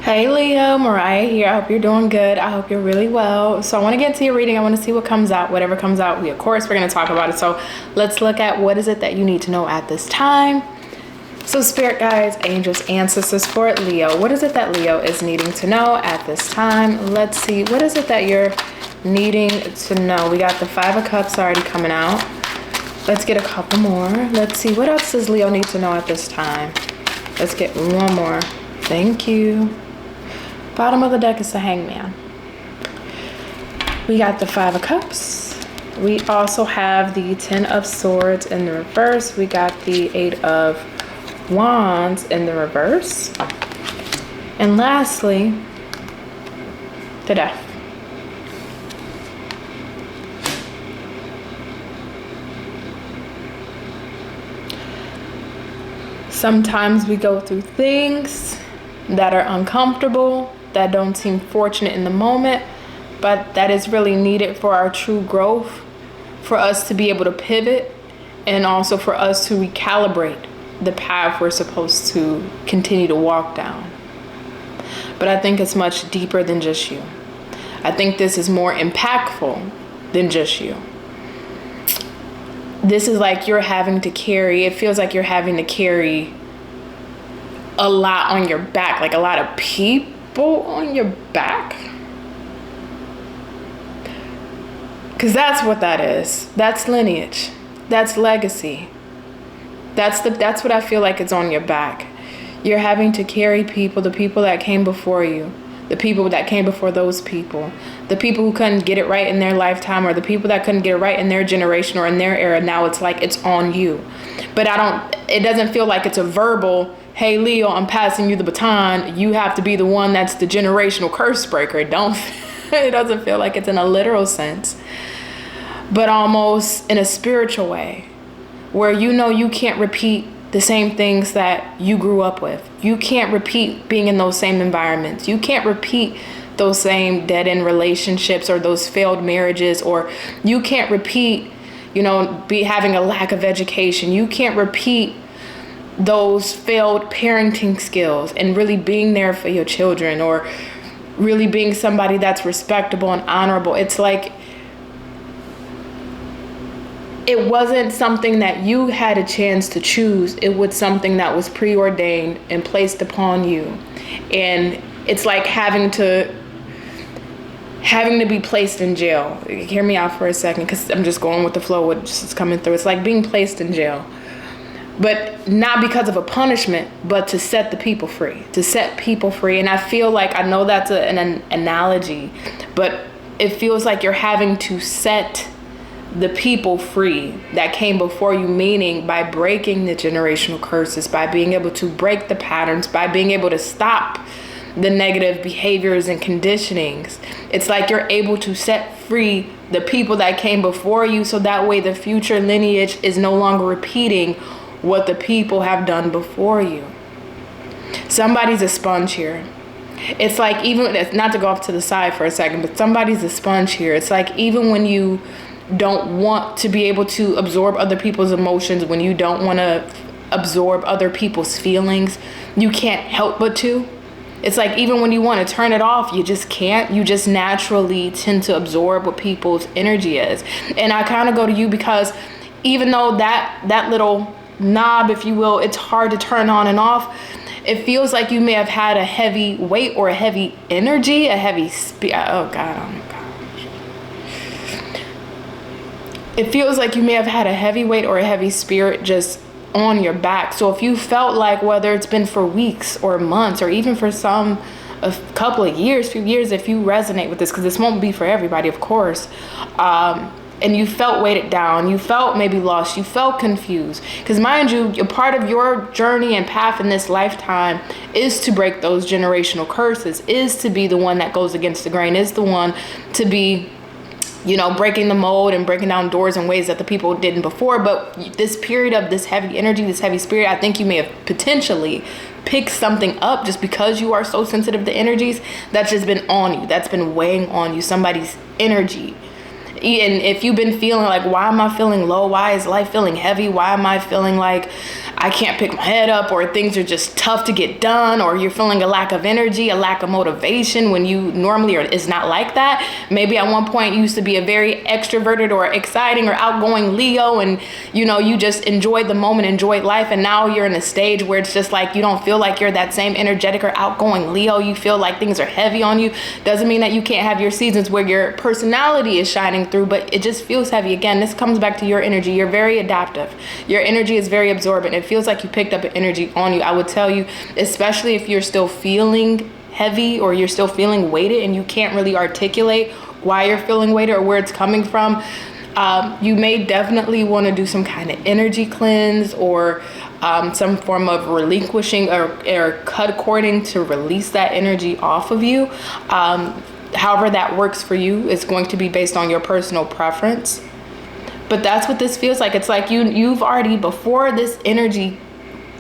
Hey Leo, Mariah here. I hope you're doing good. I hope you're really well. So I want to get to your reading. I want to see what comes out. Whatever comes out, we're going to talk about it. So let's look at what is it that you need to know at this time. So spirit guides, angels, ancestors for Leo. What is it that Leo is needing to know at this time? Let's see. What is it that you're needing to know? We got the Five of Cups already coming out. Let's get a couple more. Let's see. What else does Leo need to know at this time? Let's get one more. Thank you. Bottom of the deck is the Hangman. We got the Five of Cups. We also have the Ten of Swords in the reverse. We got the Eight of Wands in the reverse. And lastly, the Death. Sometimes we go through things that are uncomfortable, that don't seem fortunate in the moment, but that is really needed for our true growth, for us to be able to pivot, and also for us to recalibrate the path we're supposed to continue to walk down. But I think it's much deeper than just you. I think this is more impactful than just you. This is like you're having to carry, it feels like you're having to carry a lot on your back, like a lot of people on your back. Because that's what that is. That's lineage. That's legacy. That's what I feel like it's on your back. You're having to carry people, the people that came before you, the people that came before those people, the people who couldn't get it right in their lifetime, or the people that couldn't get it right in their generation or in their era. Now it's like it's on you. But it doesn't feel like it's a verbal, hey Leo, I'm passing you the baton. You have to be the one that's the generational curse breaker. It doesn't feel like it's in a literal sense, but almost in a spiritual way, where you can't repeat the same things that you grew up with. You can't repeat being in those same environments. You can't repeat those same dead-end relationships or those failed marriages, or you can't repeat, having a lack of education. You can't repeat those failed parenting skills and really being there for your children, or really being somebody that's respectable and honorable. It's like it wasn't something that you had a chance to choose. It was something that was preordained and placed upon you. And it's like having to be placed in jail. Hear me out for a second, because I'm just going with the flow, what just is coming through. It's like being placed in jail, but not because of a punishment, but to set the people free, And I feel like, I know that's an analogy, but it feels like you're having to set the people free that came before you, meaning by breaking the generational curses, by being able to break the patterns, by being able to stop the negative behaviors and conditionings. It's like you're able to set free the people that came before you, so that way the future lineage is no longer repeating what the people have done before you. Somebody's a sponge here. It's like, even, not to go off to the side for a second, but somebody's a sponge here. It's like, even when you don't want to be able to absorb other people's emotions, when you don't want to absorb other people's feelings, you can't help but to. It's like, even when you want to turn it off, you just can't. You just naturally tend to absorb what people's energy is. And I kind of go to you because even though that little knob, if you will, it's hard to turn on and off, it feels like you may have had a heavy weight or a heavy energy, a heavy oh my God. It feels like you may have had a heavy weight or a heavy spirit just on your back. So if you felt like, whether it's been for weeks or months, or even for some a couple of years, few years, if you resonate with this, because this won't be for everybody, of course, and you felt weighted down, you felt maybe lost, you felt confused, because mind you, a part of your journey and path in this lifetime is to break those generational curses, is to be the one that goes against the grain, is the one to be breaking the mold and breaking down doors in ways that the people didn't before. But this period of this heavy energy, this heavy spirit, I think you may have potentially picked something up just because you are so sensitive to energies that's just been on you, that's been weighing on you, somebody's energy. And if you've been feeling like, why am I feeling low? Why is life feeling heavy? Why am I feeling like I can't pick my head up, or things are just tough to get done, or you're feeling a lack of energy, a lack of motivation when you normally is not like that. Maybe at one point you used to be a very extroverted or exciting or outgoing Leo, and you just enjoyed the moment, enjoyed life, and now you're in a stage where it's just like you don't feel like you're that same energetic or outgoing Leo. You feel like things are heavy on you. Doesn't mean that you can't have your seasons where your personality is shining through, but it just feels heavy. Again, this comes back to your energy. You're very adaptive. Your energy is very absorbent. It feels like you picked up an energy on you. I would tell you, especially if you're still feeling heavy or you're still feeling weighted and you can't really articulate why you're feeling weighted or where it's coming from, you may definitely want to do some kind of energy cleanse or some form of relinquishing or cut cording to release that energy off of you. However that works for you is going to be based on your personal preference. But that's what this feels like. It's like you've already, before this energy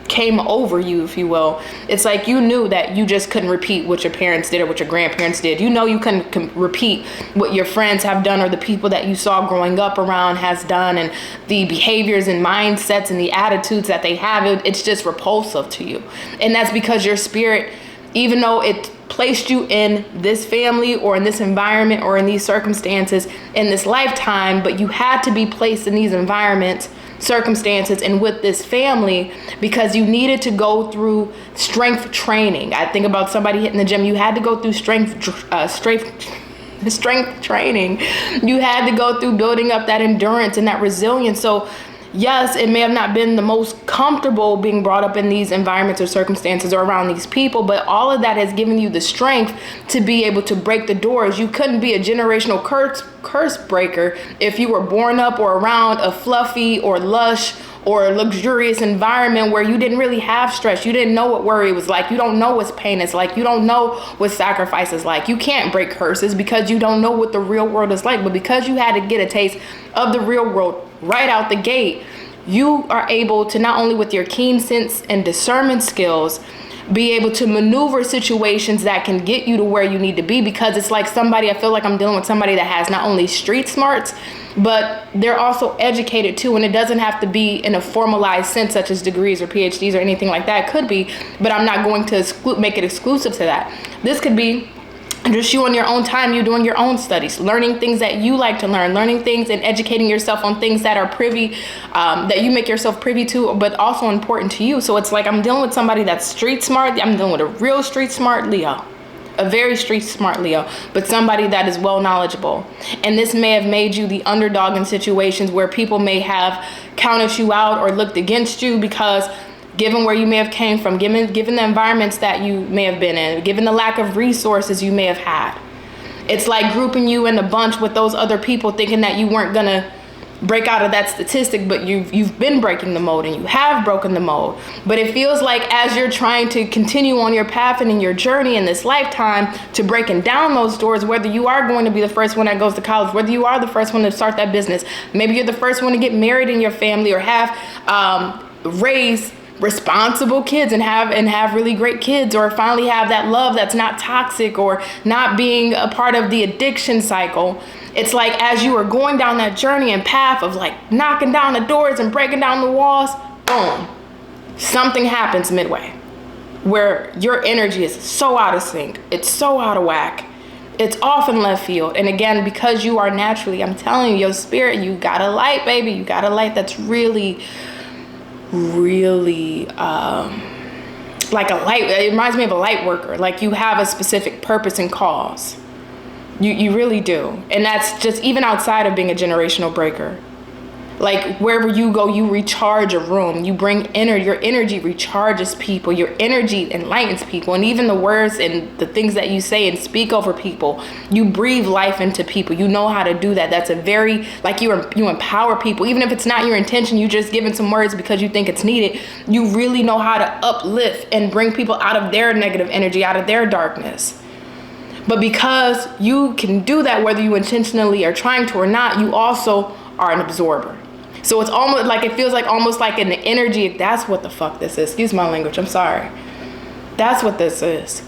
came over you, if you will, it's like you knew that you just couldn't repeat what your parents did or what your grandparents did. You couldn't repeat what your friends have done or the people that you saw growing up around has done, and the behaviors and mindsets and the attitudes that they have. It's just repulsive to you. And that's because your spirit, even though it placed you in this family or in this environment or in these circumstances in this lifetime, but you had to be placed in these environments, circumstances, and with this family because you needed to go through strength training. I think about somebody hitting the gym. You had to go through strength training. You had to go through building up that endurance and that resilience. So yes, it may have not been the most comfortable being brought up in these environments or circumstances or around these people, but all of that has given you the strength to be able to break the doors. You couldn't be a generational curse breaker if you were born up or around a fluffy or lush or luxurious environment where you didn't really have stress. You didn't know what worry was like. You don't know what pain is like. You don't know what sacrifice is like. You can't break curses because you don't know what the real world is like. But because you had to get a taste of the real world right out the gate, you are able to, not only with your keen sense and discernment skills, be able to maneuver situations that can get you to where you need to be. Because it's like I feel like I'm dealing with somebody that has not only street smarts, but they're also educated too. And it doesn't have to be in a formalized sense, such as degrees or PhDs or anything like that. It could be, but I'm not going to make it exclusive to that. This could be just you on your own time, you doing your own studies, learning things that you like to learn, learning things and educating yourself on things that are privy, that you make yourself privy to, but also important to you. So it's like I'm dealing with somebody that's street smart. I'm dealing with a real street smart Leo, a very street smart Leo, but somebody that is well knowledgeable. And this may have made you the underdog in situations where people may have counted you out or looked against you because given where you may have came from, given the environments that you may have been in, given the lack of resources you may have had. It's like grouping you in a bunch with those other people thinking that you weren't gonna break out of that statistic, but you've been breaking the mold and you have broken the mold. But it feels like as you're trying to continue on your path and in your journey in this lifetime to breaking down those doors, whether you are going to be the first one that goes to college, whether you are the first one to start that business, maybe you're the first one to get married in your family or have raised responsible kids and have really great kids, or finally have that love that's not toxic or not being a part of the addiction cycle. It's like as you are going down that journey and path of like knocking down the doors and breaking down the walls, boom, something happens midway where your energy is so out of sync. It's so out of whack. It's off in left field. And again, because you are naturally, I'm telling you, your spirit, you got a light, baby. You got a light that's really like a light. It reminds me of a light worker. Like you have a specific purpose and cause. You really do. And that's just even outside of being a generational breaker. Like wherever you go, you recharge a room. You bring your energy recharges people. Your energy enlightens people. And even the words and the things that you say and speak over people, you breathe life into people. You know how to do that. That's a very, like you empower people. Even if it's not your intention, you just giving some words because you think it's needed. You really know how to uplift and bring people out of their negative energy, out of their darkness. But because you can do that, whether you intentionally are trying to or not, you also are an absorber. So it's almost like, it feels like almost like an energy. That's what the fuck this is. Excuse my language. I'm sorry. That's what this is.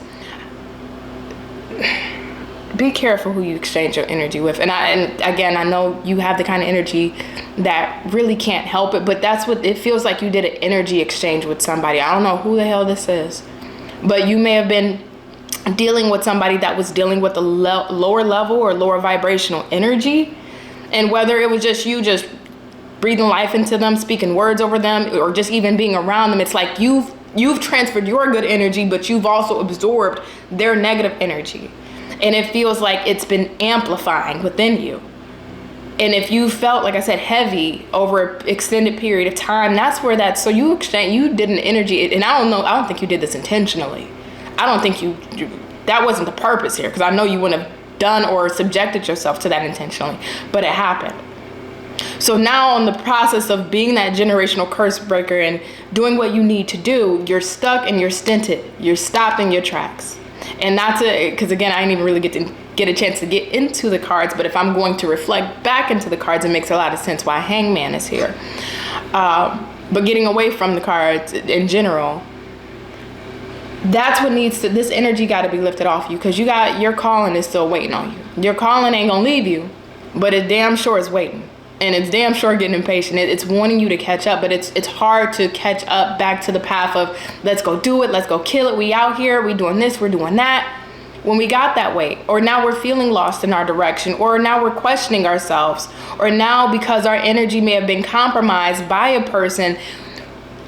be careful who you exchange your energy with. And again, I know you have the kind of energy that really can't help it, but that's what it feels like. You did an energy exchange with somebody. I don't know who the hell this is, but you may have been dealing with somebody that was dealing with a lower level or lower vibrational energy. And whether it was just you just breathing life into them, speaking words over them, or just even being around them, it's like you've transferred your good energy, but you've also absorbed their negative energy. And it feels like it's been amplifying within you. And if you felt, like I said, heavy over an extended period of time, that's where so you did an energy, and I don't think you did this intentionally. I don't think that wasn't the purpose here, because I know you wouldn't have done or subjected yourself to that intentionally, but it happened. So now in the process of being that generational curse breaker and doing what you need to do, you're stuck and you're stinted. You're stopped in your tracks. And that's it, because again, I didn't even really get a chance to get into the cards, but if I'm going to reflect back into the cards, it makes a lot of sense why Hangman is here. But getting away from the cards in general, that's what this energy got to be lifted off you, because your calling is still waiting on you. Your calling ain't gonna leave you, but it damn sure is waiting. And it's damn sure getting impatient. It's wanting you to catch up, but it's hard to catch up back to the path of let's go do it, let's go kill it. We out here, we doing this, we're doing that. When we got that way, or now we're feeling lost in our direction, or now we're questioning ourselves, or now because our energy may have been compromised by a person,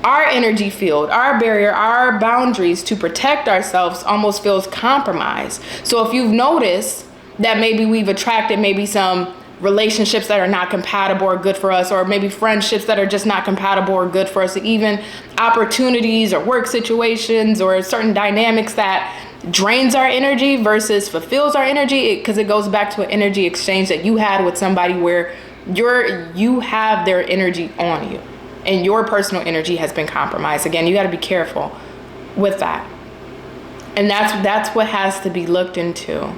our energy field, our barrier, our boundaries to protect ourselves almost feels compromised. So if you've noticed that maybe we've attracted maybe some relationships that are not compatible or good for us, or maybe friendships that are just not compatible or good for us, or even opportunities or work situations or certain dynamics that drains our energy versus fulfills our energy, because it goes back to an energy exchange that you had with somebody where you have their energy on you and your personal energy has been compromised. Again, you got to be careful with that. And that's what has to be looked into.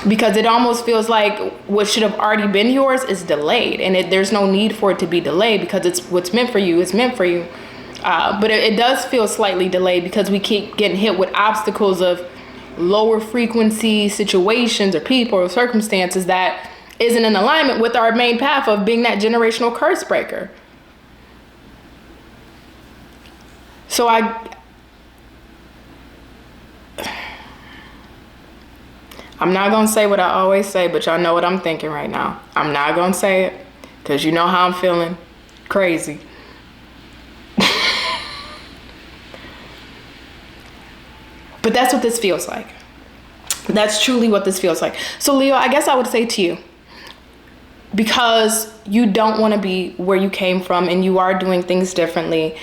Because it almost feels like what should have already been yours is delayed, and there's no need for it to be delayed, because it's what's meant for you is meant for you. But it does feel slightly delayed because we keep getting hit with obstacles of lower frequency situations or people or circumstances that isn't in alignment with our main path of being that generational curse breaker. So I'm not going to say what I always say, but y'all know what I'm thinking right now. I'm not going to say it because you know how I'm feeling. Crazy. But that's what this feels like. That's truly what this feels like. So Leo, I guess I would say to you, because you don't want to be where you came from and you are doing things differently,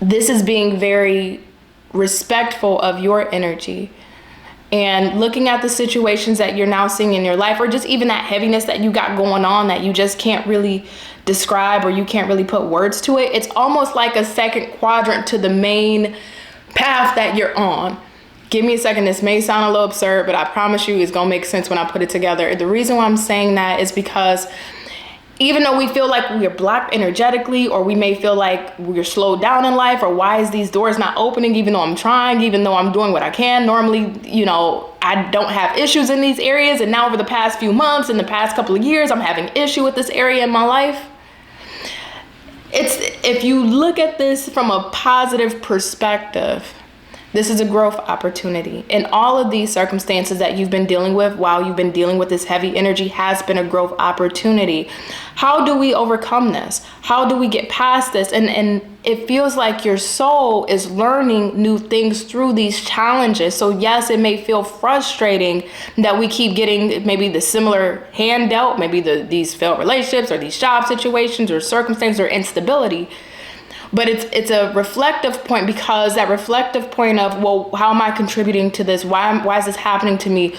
this is being very respectful of your energy. And looking at the situations that you're now seeing in your life, or just even that heaviness that you got going on that you just can't really describe, or you can't really put words to it. It's almost like a second quadrant to the main path that you're on. Give me a second. This may sound a little absurd, but I promise you it's going to make sense when I put it together. The reason why I'm saying that is because even though we feel like we are blocked energetically, or we may feel like we're slowed down in life, or why is these doors not opening, even though I'm trying, even though I'm doing what I can. Normally, I don't have issues in these areas. And now over the past few months, in the past couple of years, I'm having issue with this area in my life. If you look at this from a positive perspective, this is a growth opportunity. And all of these circumstances that you've been dealing with while you've been dealing with this heavy energy has been a growth opportunity. How do we overcome this? How do we get past this? And it feels like your soul is learning new things through these challenges. So yes, it may feel frustrating that we keep getting maybe the similar hand dealt, maybe these failed relationships or these job situations or circumstances or instability. But it's a reflective point, because that reflective point of, well, how am I contributing to this? Why is this happening to me?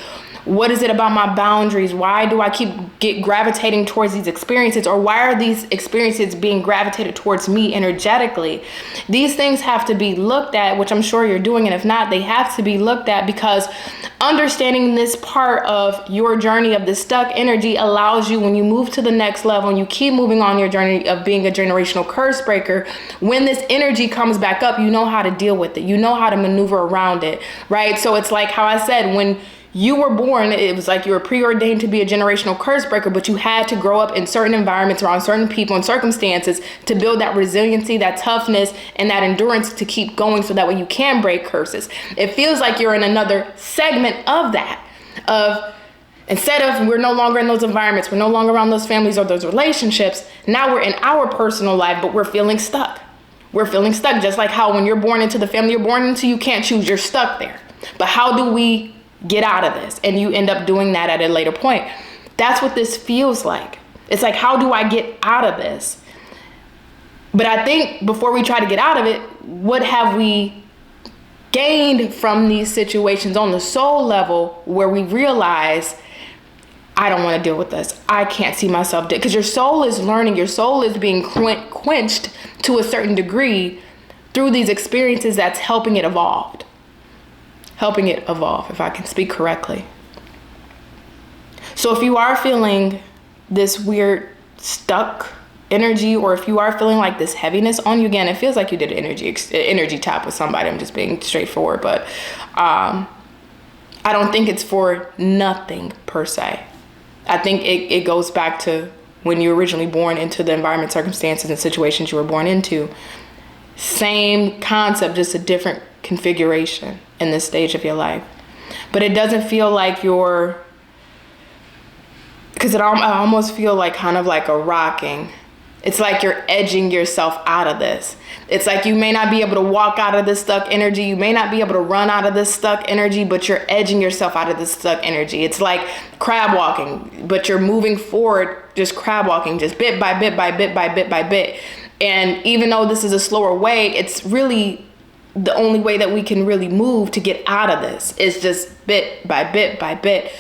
What is it about my boundaries? Why do I get gravitating towards these experiences? Or why are these experiences being gravitated towards me energetically? These things have to be looked at, which I'm sure you're doing. And if not, they have to be looked at, because understanding this part of your journey of the stuck energy allows you, when you move to the next level and you keep moving on your journey of being a generational curse breaker, when this energy comes back up, you know how to deal with it. You know how to maneuver around it, right? So it's like how I said, when you were born, it was like you were preordained to be a generational curse breaker, but you had to grow up in certain environments around certain people and circumstances to build that resiliency, that toughness, and that endurance to keep going, so that way you can break curses. It feels like you're in another segment of that, of instead of we're no longer in those environments, we're no longer around those families or those relationships, now we're in our personal life, but we're feeling stuck. We're feeling stuck, just like how when you're born into the family you're born into, you can't choose, you're stuck there. But how do we get out of this? And you end up doing that at a later point. That's what this feels like. It's like, how do I get out of this? But I think before we try to get out of it, what have we gained from these situations on the soul level, where we realize, I don't want to deal with this. I can't see myself because your soul is learning. Your soul is being quenched to a certain degree through these experiences that's helping it evolve. Helping it evolve, if I can speak correctly. So if you are feeling this weird stuck energy, or if you are feeling like this heaviness on you, again, it feels like you did an energy tap with somebody. I'm just being straightforward, but I don't think it's for nothing per se. I think it goes back to when you were originally born into the environment, circumstances, and situations you were born into. Same concept, just a different configuration in this stage of your life. But it doesn't feel like you're, because I almost feel like kind of like a rocking. It's like you're edging yourself out of this. It's like you may not be able to walk out of this stuck energy. You may not be able to run out of this stuck energy, but you're edging yourself out of this stuck energy. It's like crab walking, but you're moving forward, just crab walking, just bit by bit by bit by bit by bit. And even though this is a slower way, it's really the only way that we can really move to get out of this is just bit by bit by bit,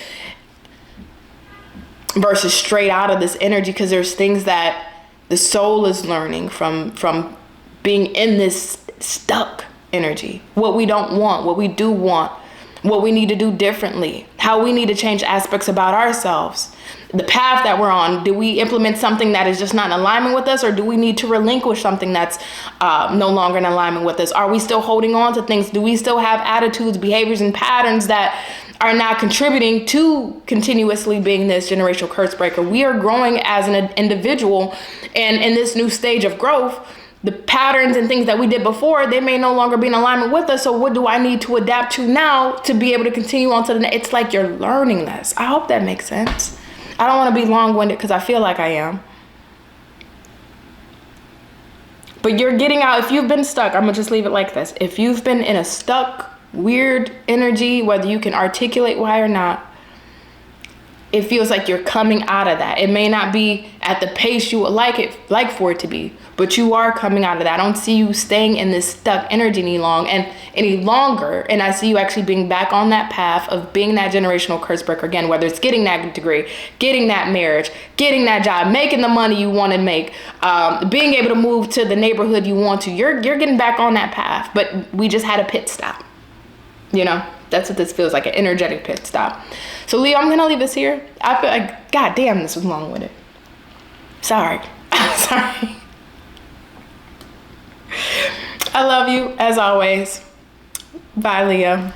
versus straight out of this energy, because there's things that the soul is learning from being in this stuck energy. What we don't want, what we do want, what we need to do differently, how we need to change aspects about ourselves. The path that we're on, do we implement something that is just not in alignment with us, or do we need to relinquish something that's no longer in alignment with us? Are we still holding on to things? Do we still have attitudes, behaviors, and patterns that are not contributing to continuously being this generational curse breaker? We are growing as an individual, and in this new stage of growth, the patterns and things that we did before, they may no longer be in alignment with us. So what do I need to adapt to now to be able to continue on to the next? It's like you're learning this. I hope that makes sense. I don't want to be long-winded because I feel like I am. But you're getting out. If you've been stuck, I'm going to just leave it like this. If you've been in a stuck, weird energy, whether you can articulate why or not, it feels like you're coming out of that. It may not be at the pace you would like for it to be, but you are coming out of that. I don't see you staying in this stuck energy any longer. And I see you actually being back on that path of being that generational curse breaker again, whether it's getting that degree, getting that marriage, getting that job, making the money you want to make, being able to move to the neighborhood you want to. You're getting back on that path, but we just had a pit stop. You know, that's what this feels like, an energetic pit stop. So Leo, I'm going to leave this here. I feel like, God damn, this was long-winded. Sorry. Sorry. I love you as always. Bye, Leo.